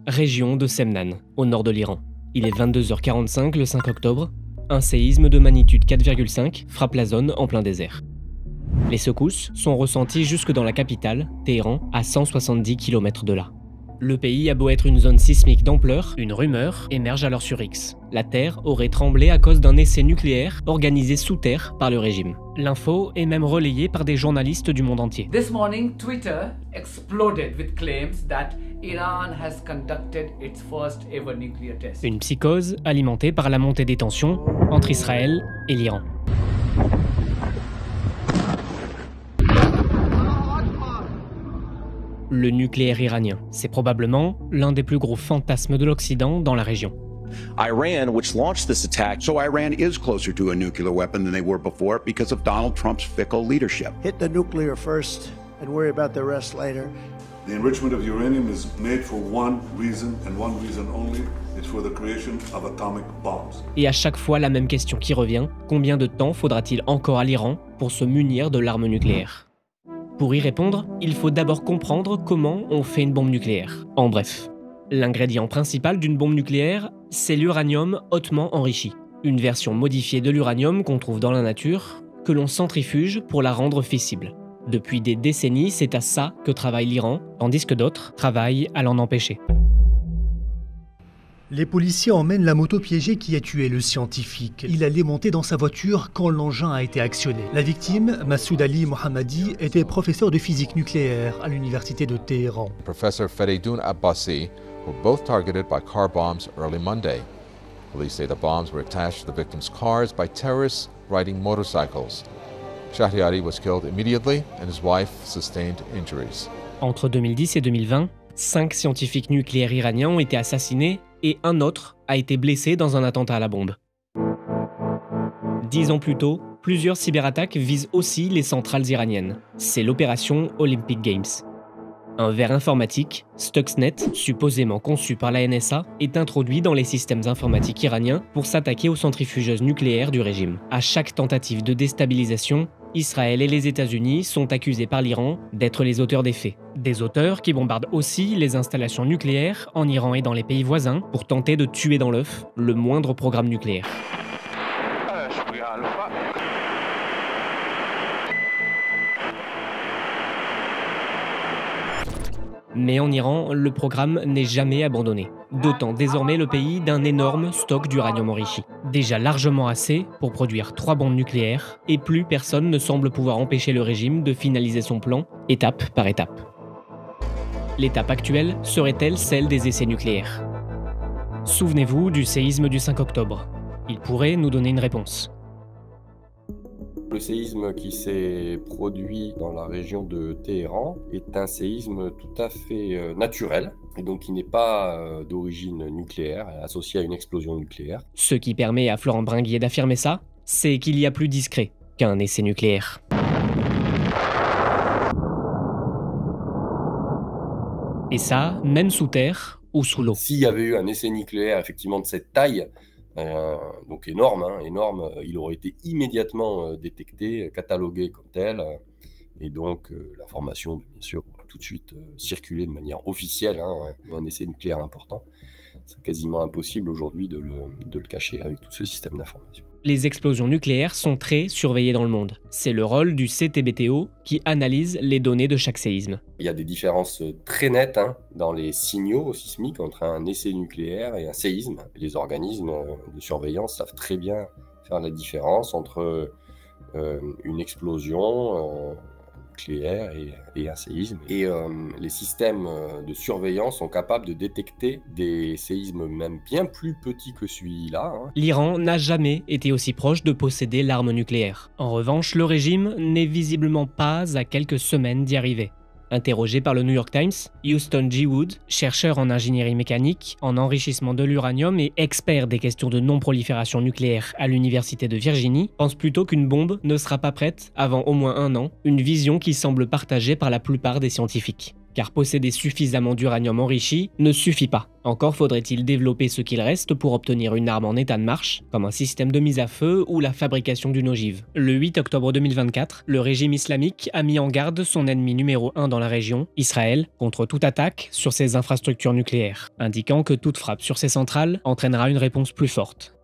Région de Semnan, au nord de l'Iran. Il est 22h45 le 5 octobre. Un séisme de magnitude 4,5 frappe la zone en plein désert. Les secousses sont ressenties jusque dans la capitale, Téhéran, à 170 km de là. Le pays a beau être une zone sismique d'ampleur, une rumeur émerge alors sur X. La Terre aurait tremblé à cause d'un essai nucléaire organisé sous terre par le régime. L'info est même relayée par des journalistes du monde entier. This morning, Twitter exploded with claims that Iran has conducted its first ever nuclear test. Une psychose alimentée par la montée des tensions entre Israël et l'Iran. Le nucléaire iranien, c'est probablement l'un des plus gros fantasmes de l'Occident dans la région. Iran, which launched this attack, so Iran is closer to a nuclear weapon than they were before because of Donald Trump's fickle leadership. Hit the nuclear first and worry about the rest later. The enrichment of uranium is made for one reason and one reason only. It's for the creation of atomic bombs. Et à chaque fois la même question qui revient, combien de temps faudra-t-il encore à l'Iran pour se munir de l'arme nucléaire ? Pour y répondre, il faut d'abord comprendre comment on fait une bombe nucléaire. En bref, l'ingrédient principal d'une bombe nucléaire, c'est l'uranium hautement enrichi. Une version modifiée de l'uranium qu'on trouve dans la nature, que l'on centrifuge pour la rendre fissible. Depuis des décennies, c'est à ça que travaille l'Iran, tandis que d'autres travaillent à l'en empêcher. Les policiers emmènent la moto piégée qui a tué le scientifique. Il allait monter dans sa voiture quand l'engin a été actionné. La victime, Massoud Ali Mohammadi, était professeur de physique nucléaire à l'université de Téhéran. Professor Feridoun Abbasi were both targeted by car bombs early Monday. Police say the bombs were attached to the victims' cars by terrorists riding motorcycles. Shahriari was killed immediately and his wife sustained injuries. Entre 2010 et 2020, 5 scientifiques nucléaires iraniens ont été assassinés et un autre a été blessé dans un attentat à la bombe. 10 ans plus tôt, plusieurs cyberattaques visent aussi les centrales iraniennes. C'est l'opération Olympic Games. Un ver informatique, Stuxnet, supposément conçu par la NSA, est introduit dans les systèmes informatiques iraniens pour s'attaquer aux centrifugeuses nucléaires du régime. À chaque tentative de déstabilisation, Israël et les États-Unis sont accusés par l'Iran d'être les auteurs des faits. Des auteurs qui bombardent aussi les installations nucléaires en Iran et dans les pays voisins pour tenter de tuer dans l'œuf le moindre programme nucléaire. Mais en Iran, le programme n'est jamais abandonné, dotant désormais le pays d'un énorme stock d'uranium enrichi. Déjà largement assez pour produire 3 bombes nucléaires, et plus personne ne semble pouvoir empêcher le régime de finaliser son plan, étape par étape. L'étape actuelle serait-elle celle des essais nucléaires? Souvenez-vous du séisme du 5 octobre. Il pourrait nous donner une réponse. Le séisme qui s'est produit dans la région de Téhéran est un séisme tout à fait naturel et donc qui n'est pas d'origine nucléaire, associé à une explosion nucléaire. Ce qui permet à Florent Bringuier d'affirmer ça, c'est qu'il y a plus discret qu'un essai nucléaire. Et ça, même sous terre ou sous l'eau. S'il y avait eu un essai nucléaire effectivement de cette taille, donc énorme, énorme, il aurait été immédiatement détecté, catalogué comme tel, et donc l'information, bien sûr, tout de suite circuler de manière officielle, un essai nucléaire important. C'est quasiment impossible aujourd'hui de le cacher avec tout ce système d'information. Les explosions nucléaires sont très surveillées dans le monde. C'est le rôle du CTBTO qui analyse les données de chaque séisme. Il y a des différences très nettes dans les signaux sismiques entre un essai nucléaire et un séisme. Les organismes de surveillance savent très bien faire la différence entre une explosion nucléaire et un séisme. Et les systèmes de surveillance sont capables de détecter des séismes même bien plus petits que celui-là. L'Iran n'a jamais été aussi proche de posséder l'arme nucléaire. En revanche, le régime n'est visiblement pas à quelques semaines d'y arriver. Interrogé par le New York Times, Houston G. Wood, chercheur en ingénierie mécanique, en enrichissement de l'uranium et expert des questions de non-prolifération nucléaire à l'université de Virginie, pense plutôt qu'une bombe ne sera pas prête avant au moins 1 an, une vision qui semble partagée par la plupart des scientifiques. car posséder suffisamment d'uranium enrichi ne suffit pas. Encore faudrait-il développer ce qu'il reste pour obtenir une arme en état de marche, comme un système de mise à feu ou la fabrication d'une ogive. Le 8 octobre 2024, le régime islamique a mis en garde son ennemi numéro 1 dans la région, Israël, contre toute attaque sur ses infrastructures nucléaires, indiquant que toute frappe sur ses centrales entraînera une réponse plus forte.